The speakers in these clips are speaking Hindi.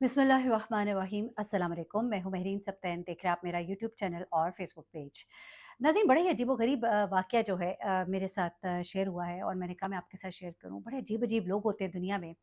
बिस्मिल्लाहिर्रहमानिर्रहीम अस्सलाम वालेकुम। मैं हूँ महरीन सबतैन। देख रहे हैं आप मेरा यूट्यूब चैनल और फेसबुक पेज। नाज़रीन, बड़े ही अजीबो-गरीब वाक़या जो है मेरे साथ शेयर हुआ है और मैंने कहा मैं आपके साथ शेयर करूँ। बड़े अजीब-अजीब लोग होते हैं दुनिया में।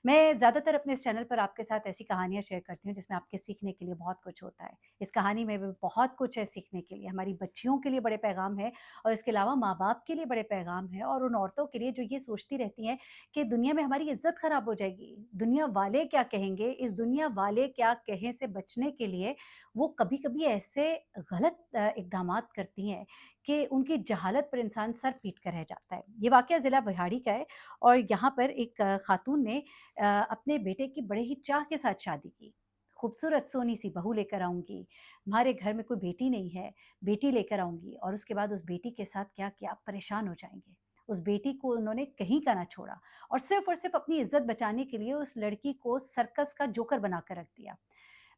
मैं ज़्यादातर अपने इस चैनल पर आपके साथ ऐसी कहानियाँ शेयर करती हूँ जिसमें आपके सीखने के लिए बहुत कुछ होता है। इस कहानी में भी बहुत कुछ है सीखने के लिए। हमारी बच्चियों के लिए बड़े पैगाम हैं और इसके अलावा माँ-बाप के लिए बड़े पैगाम हैं और उन औरतों के लिए जो ये सोचती रहती हैं कि दुनिया में हमारी इज़्ज़त ख़राब हो जाएगी, दुनिया वाले क्या कहेंगे, इस दुनिया वाले क्या कहें से बचने के लिए वो कभी-कभी ऐसे गलत इक़दामात करती हैं कि उनकी जहालत पर इंसान सर पीट कर रह जाता है। ये वाक़या ज़िला बिहाड़ी का है और यहाँ पर एक खातून ने अपने बेटे की बड़े ही चाह के साथ शादी की। खूबसूरत सोनी-सी बहू लेकर आऊँगी, हमारे घर में कोई बेटी नहीं है, बेटी लेकर आऊँगी और उसके बाद उस बेटी के साथ क्या किया, आप परेशान हो जाएँगे। उस बेटी को उन्होंने कहीं का ना छोड़ा और सिर्फ़ अपनी इज़्ज़त बचाने के लिए उस लड़की को सर्कस का जोकर बनाकर रख दिया।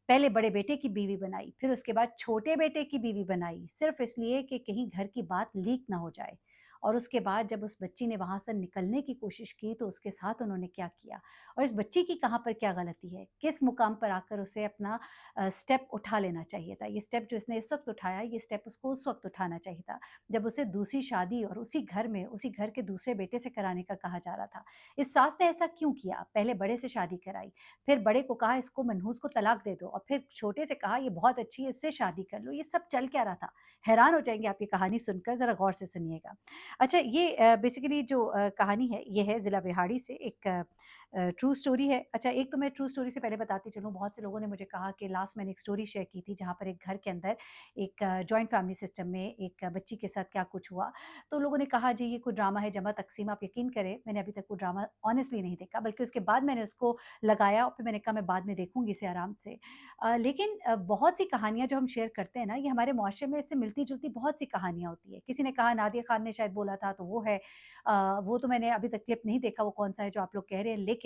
पहले बड़े बेटे की बीवी बनाई, फिर उसके बाद छोटे बेटे की बीवी बनाई, सिर्फ़ इसलिए कि कहीं घर की बात लीक ना हो जाए। और उसके बाद जब उस बच्ची ने वहाँ से निकलने की कोशिश की, तो उसके साथ उन्होंने क्या किया और इस बच्ची की कहाँ पर क्या गलती है? किस मुकाम पर आकर उसे अपना स्टेप उठा लेना चाहिए था? ये स्टेप जो इसने इस वक़्त उठाया, ये स्टेप उसको उस वक़्त उठाना चाहिए था, जब उसे दूसरी शादी और उसी घर में, उसी घर के दूसरे बेटे से कराने का कहा जा रहा था। इस सास ने ऐसा क्यों किया? पहले बड़े से शादी कराई, फिर बड़े को कहा इसको मनहूस को तलाक दे दो और फिर छोटे से कहा ये बहुत अच्छी है इससे शादी कर लो। ये सब चल क्या रहा था? हैरान हो जाएँगे आप ये कहानी सुनकर, ज़रा गौर से सुनिएगा। अच्छा, ये बेसिकली जो कहानी है ये है ज़िला बिहाड़ी से एक ट्रू स्टोरी है। अच्छा, एक तो मैं ट्रू स्टोरी से पहले बताती चलूँ, बहुत से लोगों ने मुझे कहा कि लास्ट मैंने एक स्टोरी शेयर की थी जहाँ पर एक घर के अंदर एक जॉइंट फैमिली सिस्टम में एक बच्ची के साथ क्या कुछ हुआ। तो लोगों ने कहा जी ये कोई ड्रामा है जमा तक़सीम। आप यकीन करें मैंने अभी तक वो ड्रामा ऑनेस्टली नहीं देखा, बल्कि उसके बाद मैंने उसको लगाया और फिर मैंने कहा मैं बाद में देखूँगी इसे आराम से। लेकिन बहुत सी कहानियाँ जो हम शेयर करते हैं ना, ये हमारे मुआशरे में इससे मिलती-जुलती बहुत सी कहानियाँ होती हैं। किसी ने कहा नादिया खान ने शायद बोला था तो वो है। वो तो मैंने अभी तक क्लिप नहीं देखा वो कौन-सा है जो आप लोग कह रहे हैं, लेकिन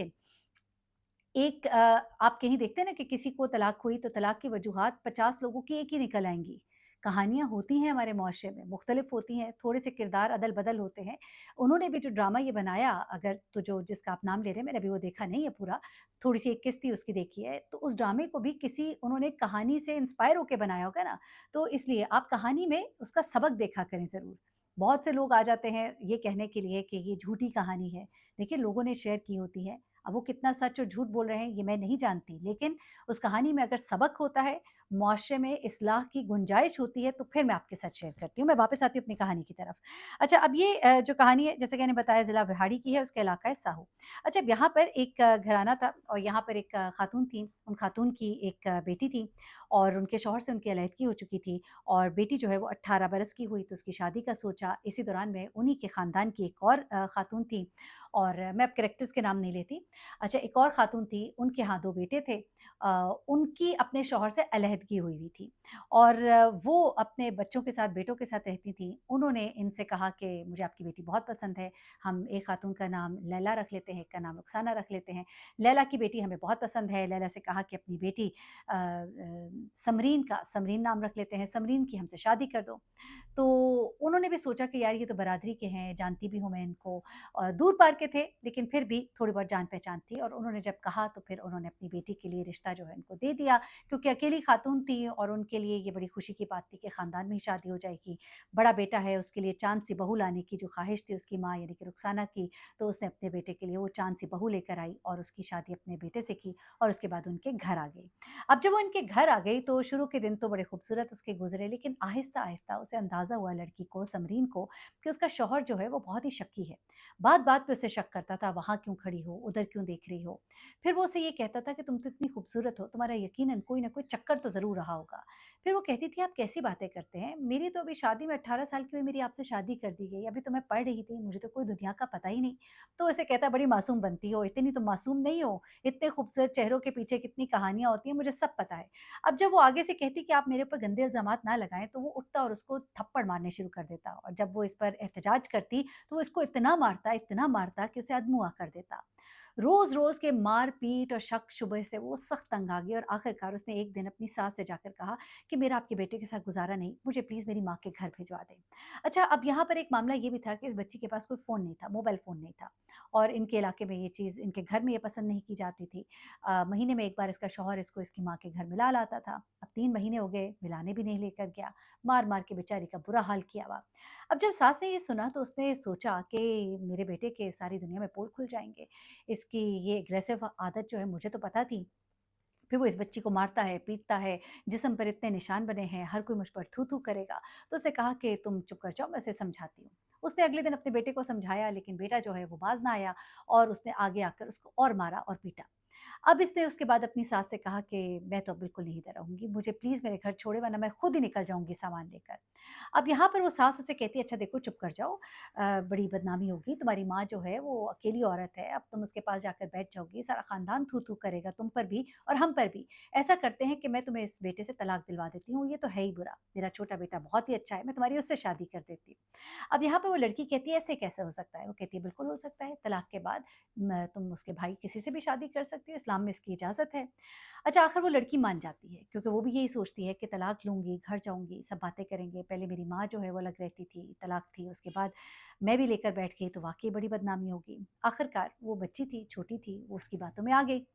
एक आप कहीं देखते हैं ना कि किसी को तलाक हुई तो तलाक की वजूहात 50 लोगों की एक ही निकल आएँगी। कहानियाँ होती हैं हमारे मुआशरे में, मुख्तलिफ होती हैं, थोड़े से किरदार अदल-बदल होते हैं। उन्होंने भी जो ड्रामा ये बनाया, अगर तो जो जिसका आप नाम ले रहे हैं, मैंने अभी वो देखा नहीं है पूरा, थोड़ी-सी एक किस्त थी उसकी देखी है, तो उस ड्रामे को भी किसी उन्होंने कहानी से इंस्पायर होके बनाया होगा ना, तो इसलिए आप कहानी में उसका सबक देखा करें ज़रूर। बहुत से लोग आ जाते हैं ये कहने के लिए कि ये झूठी कहानी है। देखिए, लोगों ने शेयर की होती है, अब वो कितना सच और झूठ बोल रहे हैं ये मैं नहीं जानती, लेकिन उस कहानी में अगर सबक होता है, मुआशरे में इस्लाह की गुंजाइश होती है, तो फिर मैं आपके साथ शेयर करती हूँ। मैं वापस आती हूँ अपनी कहानी की तरफ। अच्छा, अब ये जो कहानी है जैसे कि मैंने बताया ज़िला बिहाड़ी की है, उसका इलाका है साहो। अच्छा, अब यहाँ पर एक घराना था और यहाँ पर एक खातून थी, उन खातून की एक बेटी थी और उनके शौहर से उनकी अलहदगी हो चुकी थी और बेटी जो है वो 18 बरस की हुई तो उसकी शादी का सोचा। इसी दौरान में उन्हीं के ख़ानदान की एक और खातून थी और मैं अब कैरेक्टर्स के नाम नहीं लेती। अच्छा, एक और खातून थी, उनके यहाँ 2 बेटे थे। उनकी अपने शौहर से अलहदगी हुई हुई थी और वो अपने बच्चों के साथ, बेटों के साथ रहती थीं। उन्होंने इनसे कहा कि मुझे आपकी बेटी बहुत पसंद है, हम एक खातून का नाम लैला रख लेते हैं, एक का नाम रुखसाना रख लेते हैं। लैला की बेटी हमें बहुत पसंद है। लैला से कहा कि अपनी बेटी समरीन नाम रख लेते हैं, समरीन की हमसे शादी कर दो। तो उन्होंने भी सोचा कि यार ये तो बरादरी के हैं, जानती भी हूँ मैं इनको और दूर पार के थे, लेकिन फिर भी थोड़ी बहुत जान-पहचान थी और उन्होंने जब कहा तो फिर उन्होंने अपनी बेटी के लिए रिश्ता जो है उनको दे दिया, क्योंकि अकेली खातून थी और उनके लिए ये बड़ी खुशी की बात थी कि ख़ानदान में ही शादी हो जाएगी। बड़ा बेटा है, उसके लिए चाँद-सी बहू लाने की जो ख़्वाहिश थी उसकी माँ यानी कि रुखसाना की, तो उसने अपने बेटे के लिए वो चाँद-सी बहू लेकर आई और उसकी शादी अपने बेटे से की और उसके बाद उनके घर आ गई। अब जब वो इनके घर आ गई तो शुरू के दिन तो बड़े खूबसूरत उसके गुज़रे, लेकिन आहिस्ता-आहिस्ता उसे अंदाज़ा हुआ लड़की को, समरीन को, कि उसका शौहर जो है वो बहुत ही शक्की है। बात-बात पे उसे शक करता था, वहाँ क्यों खड़ी हो, उधर क्यों देख रही हो? फिर वो उसे ये कहता था कि तुम तो इतनी खूबसूरत हो, तुम्हारा यकीनन कोई न कोई चक्कर तो ज़रूर रहा होगा। फिर वो कहती थी आप कैसी बातें करते हैं? मेरी तो अभी शादी में 18 साल की हुई मेरी आपसे शादी कर दी गई, अभी तो मैं पढ़ रही थी, मुझे तो कोई दुनिया का पता ही नहीं। तो उसे कहता बड़ी मासूम बनती हो, इतनी तो मासूम नहीं हो, इतने खूबसूरत चेहरों के पीछे कितनी कहानियाँ होती हैं, मुझे सब पता है। अब जब वो आगे से कहती कि आप मेरे ऊपर गंदे इल्ज़ामात ना लगाएँ, तो वो उठता और उसको थप्पड़ मारने शुरू कर देता और जब वो इस पर एहतजाज करती, तो वो इसको इतना मारता कि उसे अधमुआ कर देता। रोज़-रोज़ के मार-पीट और शक-शुबह से वो सख्त तंग आ गई और आखिरकार उसने एक दिन अपनी सास से जाकर कहा कि मेरा आपके बेटे के साथ गुज़ारा नहीं, मुझे प्लीज़ मेरी माँ के घर भिजवा दें। अच्छा, अब यहाँ पर एक मामला ये भी था कि इस बच्ची के पास कोई फ़ोन नहीं था, मोबाइल फ़ोन नहीं था और इनके इलाके में ये चीज़ इनके घर में ये पसंद नहीं की जाती थी। महीने में 1 बार इसका शौहर इसको इसकी माँ के घर मिला लाता था। अब 3 महीने हो गए, मिलाने भी नहीं लेकर गया, मार-मार के बेचारी का बुरा हाल किया हुआ। अब जब सास ने ये सुना तो उसने सोचा कि मेरे बेटे के सारी दुनिया में पोल खुल जाएँगे। इसकी ये एग्रेसिव आदत जो है मुझे तो पता थी। फिर वो इस बच्ची को मारता है, पीटता है, जिस्म पर इतने निशान बने हैं, हर कोई मुझ पर थू-थू करेगा। तो उसने कहा कि तुम चुप कर जाओ, मैं उसे समझाती हूँ। उसने अगले दिन अपने बेटे को समझाया लेकिन बेटा जो है वो बाज़ ना आया और उसने आगे आकर उसको और मारा और पीटा। अब इसने उसके बाद अपनी सास से कहा कि मैं तो अब बिल्कुल नहीं इधर रहूँगी, मुझे प्लीज़ मेरे घर छोड़े वरना मैं खुद ही निकल जाऊँगी सामान लेकर। अब यहाँ पर वो सास उसे कहती है अच्छा देखो चुप कर जाओ, बड़ी बदनामी होगी, तुम्हारी माँ जो है वो अकेली औरत है, अब तुम उसके पास जाकर बैठ जाओगी, सारा ख़ानदान थू-थू करेगा तुम पर भी और हम पर भी। ऐसा करते हैं कि मैं तुम्हें इस बेटे से तलाक दिलवा देती हूँ, ये तो है ही बुरा, मेरा छोटा बेटा बहुत ही अच्छा है, मैं तुम्हारी उससे शादी कर देती हूँ। अब यहाँ पे वो लड़की कहती है ऐसे कैसे हो सकता है? वो कहती है बिल्कुल हो सकता है, तलाक के बाद म तुम उसके भाई किसी से भी शादी कर सकती हो, इस्लाम में इसकी इजाज़त है। अच्छा आखिर वो लड़की मान जाती है क्योंकि वो भी यही सोचती है कि तलाक लूँगी, घर जाऊँगी, सब बातें करेंगे, पहले मेरी माँ जो है वो अलग रहती थी, तलाक थी, उसके बाद मैं भी लेकर बैठ गई तो वाक़ई बड़ी बदनामी होगी। आखिरकार वो बच्ची थी, छोटी थी, वो उसकी बातों में आ गई।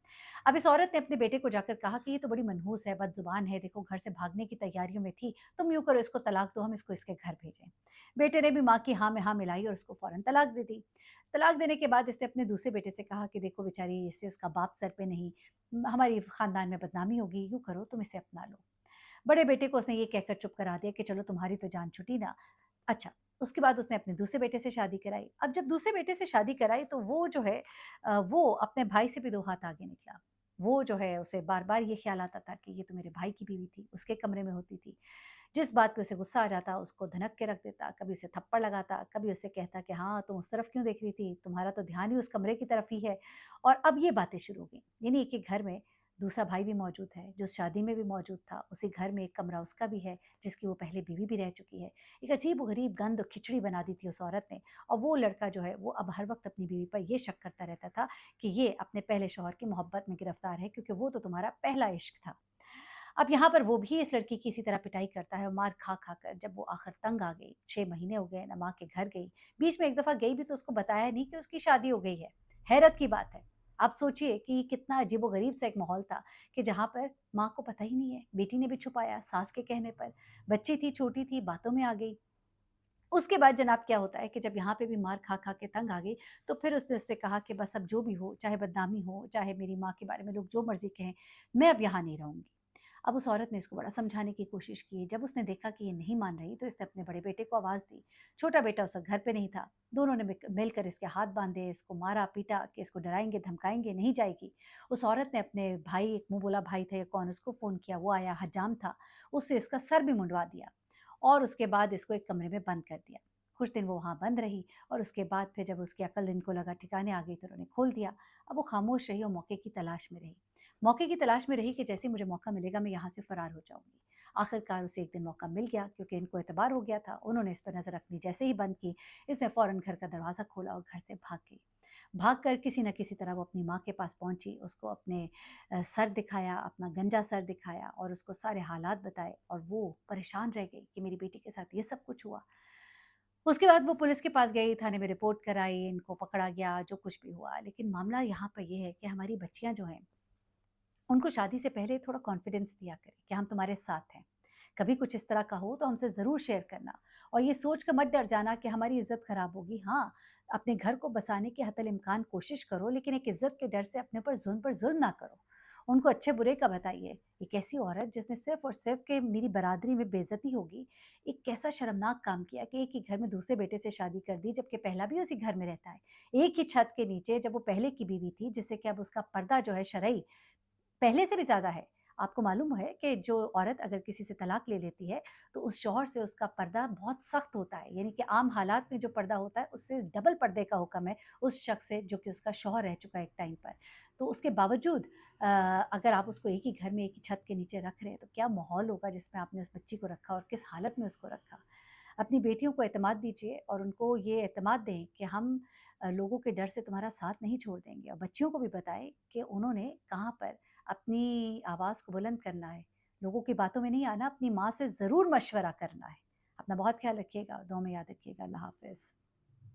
अब इस औरत ने अपने बेटे को जाकर कहा कि ये तो बड़ी मनहूस है, बदज़ुबान है, देखो घर से भागने की तैयारियों में थी, तुम यूँ करो इसको तलाक दो, हम इसको इसके घर भेजें। बेटे ने भी माँ की हाँ में हाँ मिलाई और उसको फ़ौरन तलाक दे दी। तलाक देने के बाद इसने अपने दूसरे बेटे से कहा कि देखो बेचारी इससे उसका बाप सर पे नहीं, हमारी ख़ानदान में बदनामी होगी, यूँ करो तुम इसे अपना लो। बड़े बेटे को उसने ये कहकर चुप करा दिया कि चलो तुम्हारी तो जान छुटी ना। अच्छा, उसके बाद उसने अपने दूसरे बेटे से शादी कराई। अब जब दूसरे बेटे से शादी कराई तो वो जो है वो अपने भाई से भी 2 हाथ आगे निकला। वो जो है उसे बार-बार ये ख़्याल आता था कि ये तो मेरे भाई की बीवी थी, उसके कमरे में होती थी। जिस बात पे उसे गुस्सा आ जाता, उसको धनक के रख देता, कभी उसे थप्पड़ लगाता, कभी उसे कहता कि हाँ, तुम उस तरफ क्यों देख रही थी? तुम्हारा तो ध्यान ही उस कमरे की तरफ ही है। और अब ये बातें शुरू हो गईं। यानी एक ही घर में दूसरा भाई भी मौजूद है, जो शादी में भी मौजूद था, उसी घर में एक कमरा उसका भी है, जिसकी वो पहले बीवी भी रह चुकी है। एक अजीब-ओ-गरीब गंध और खिचड़ी बना दी थी उस औरत ने और वो लड़का जो है, वो अब हर वक़्त अपनी बीवी पर ये शक करता रहता था कि ये अपने पहले शौहर की मोहब्बत में गिरफ्तार है क्योंकि वो तो तुम्हारा पहला इश्क था। अब यहाँ पर वो भी इस लड़की की इसी तरह पिटाई करता है और मार खा-खा कर जब वो आखिर तंग आ गई, 6 महीने हो गए ना माँ के घर गई, बीच में एक दफ़ा गई भी तो उसको बताया नहीं कि उसकी शादी हो गई है। हैरत की बात है। आप सोचिए कि ये कितना अजीबो-गरीब सा एक माहौल था कि जहाँ पर माँ को पता ही नहीं है, बेटी ने भी छुपाया सास के कहने पर, बच्ची थी, छोटी थी, बातों में आ गई। उसके बाद जनाब क्या होता है कि जब यहाँ पे भी मार खा-खा के तंग आ गई, तो फिर उसने उससे कहा कि बस अब जो भी हो, चाहे बदनामी हो, चाहे मेरी माँ के बारे में लोग जो मर्ज़ी कहें, मैं अब यहाँ नहीं रहूँगी। अब उस औरत ने इसको बड़ा समझाने की कोशिश की, जब उसने देखा कि ये नहीं मान रही, तो इसने अपने बड़े बेटे को आवाज़ दी। छोटा बेटा उस वक़्त घर पे नहीं था, दोनों ने मिलकर इसके हाथ बाँधे, इसको मारा-पीटा कि इसको डराएँगे, धमकाएँगे, नहीं जाएगी। उस औरत ने अपने भाई, एक मुँह बोला भाई था या कौन, उसको फ़ोन किया, वो आया, हज्जाम था, उससे इसका सर भी मुँडवा दिया और उसके बाद इसको एक कमरे में बंद कर दिया। कुछ दिन वो वहाँ बंद रही और उसके बाद फिर जब उसकी अकल इनको लगा ठिकाने आ गई तो उन्होंने खोल दिया। अब वो खामोश रही और मौके की तलाश में रही। मौके की तलाश में रही कि जैसे ही मुझे मौका मिलेगा मैं यहाँ से फ़रार हो जाऊँगी। आखिरकार उसे एक दिन मौका मिल गया क्योंकि इनको एतबार हो गया था। उन्होंने इस पर नज़र रखनी जैसे ही बंद की, इसने फ़ौरन घर का दरवाज़ा खोला और घर से भाग गई। भागकर किसी न किसी तरह वो अपनी माँ के पास पहुँची, उसको अपने सर दिखाया, अपना गंजा सर दिखाया और उसको सारे हालात बताए और वो परेशान रह गई कि मेरी बेटी के साथ ये सब कुछ हुआ। उसके बाद वो पुलिस के पास गई, थाने में रिपोर्ट कराई, इनको पकड़ा गया, जो कुछ भी हुआ। लेकिन मामला यहाँ पर ये है कि हमारी बच्चियाँ जो हैं, उनको शादी से पहले थोड़ा कॉन्फिडेंस दिया करें कि हम तुम्हारे साथ हैं। कभी कुछ इस तरह का हो तो हमसे ज़रूर शेयर करना और ये सोच कर मत डर जाना कि हमारी इज़्ज़त ख़राब होगी। हाँ, अपने घर को बसाने की हतल-इम्कान कोशिश करो लेकिन एक इज़्ज़त के डर से अपने पर ज़ुल्म ना करो। उनको अच्छे-बुरे का बताइए। एक ऐसी औरत जिसने सिर्फ़ और सिर्फ़ कि मेरी बरादरी में बेइज़्ज़ती होगी, एक कैसा शर्मनाक काम किया कि एक ही घर में दूसरे बेटे से शादी कर दी जबकि पहला भी उसी घर में रहता है। एक ही छत के नीचे जब वो पहले की बीवी थी जिससे कि अब उसका पर्दा जो है शरई पहले से भी ज़्यादा है। आपको मालूम है कि जो औरत अगर किसी से तलाक ले लेती है, तो उस शौहर से उसका पर्दा बहुत सख्त होता है। यानी कि आम हालात में जो पर्दा होता है, उससे डबल पर्दे का हुक्म है उस शख्स से जो कि उसका शौहर रह चुका है एक टाइम पर। तो उसके बावजूद अगर आप उसको एक ही घर में, एक ही छत के नीचे रख रहे हैं, तो क्या माहौल होगा जिसमें आपने उस बच्ची को रखा और किस हालत में उसको रखा। अपनी बेटियों को एतमाद दीजिए और उनको ये एतमाद दें कि हम लोगों के डर से तुम्हारा साथ नहीं छोड़ देंगे और बच्चियों को भी बताएँ कि उन्होंने कहाँ पर अपनी आवाज़ को बुलंद करना है। लोगों की बातों में नहीं आना, अपनी माँ से ज़रूर मशवरा करना है। अपना बहुत ख्याल रखिएगा, दुआ में याद रखिएगा। अल्लाह हाफ़िज़।